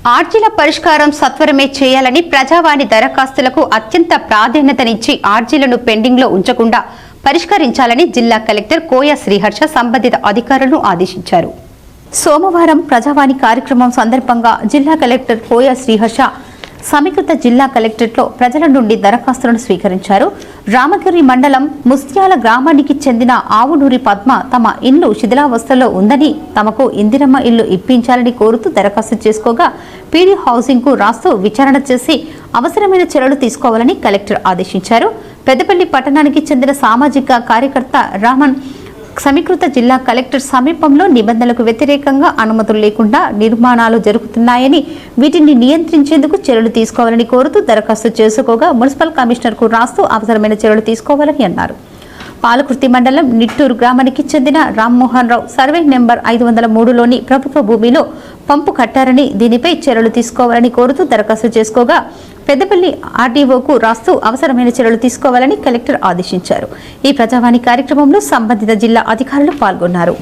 ఆర్జీల పరిష్కారం సత్వరమే చేయాలని ప్రజావాణి దరఖాస్తులకు అత్యంత ప్రాధాన్యతనిచ్చి ఆర్జీలను పెండింగ్ లో ఉంచకుండా పరిష్కరించాలని జిల్లా కలెక్టర్ కోయ శ్రీహర్ష సంబంధిత అధికారులను ఆదేశించారు. సోమవారం ప్రజావాణి కార్యక్రమం సందర్భంగా జిల్లా కలెక్టర్ కోయ శ్రీహర్ష సమీకృత జిల్లా కలెక్టరేట్లో ప్రజల నుండి దరఖాస్తులను స్వీకరించారు. రామగిరి మండలం ముస్త్యాల గ్రామానికి చెందిన ఆవునూరి పద్మ తమ ఇల్లు శిథిలావస్థలో ఉందని తమకు ఇందిరమ్మ ఇల్లు ఇప్పించాలని కోరుతూ దరఖాస్తు చేసుకోగా పీడీ హౌసింగ్ కు రాస్తూ విచారణ చేసి అవసరమైన చర్యలు తీసుకోవాలని కలెక్టర్ ఆదేశించారు. పెద్దపల్లి పట్టణానికి చెందిన సామాజిక కార్యకర్త రామన్ సమీకృత జిల్లా కలెక్టర్ సమీపంలో నిబంధనలకు వ్యతిరేకంగా అనుమతులు లేకుండా నిర్మాణాలు జరుగుతున్నాయని వీటిని నియంత్రించేందుకు చర్యలు తీసుకోవాలని కోరుతూ దరఖాస్తు చేసుకోగా మున్సిపల్ కమిషనర్ కు రాస్తూ అవసరమైన చర్యలు తీసుకోవాలని అన్నారు. పాలకుర్తి మండలం నిట్టూరు గ్రామానికి చెందిన రామ్మోహన్ రావు సర్వే నెంబర్ 503లోని ప్రభుత్వ భూమిలో పంపు కట్టారని దీనిపై చర్యలు తీసుకోవాలని కోరుతూ దరఖాస్తు చేసుకోగా పెద్దపల్లి ఆర్డీఓకు రాస్తూ అవసరమైన చర్యలు తీసుకోవాలని కలెక్టర్ ఆదేశించారు. ఈ ప్రజావాణి కార్యక్రమంలో సంబంధిత జిల్లా అధికారులు పాల్గొన్నారు.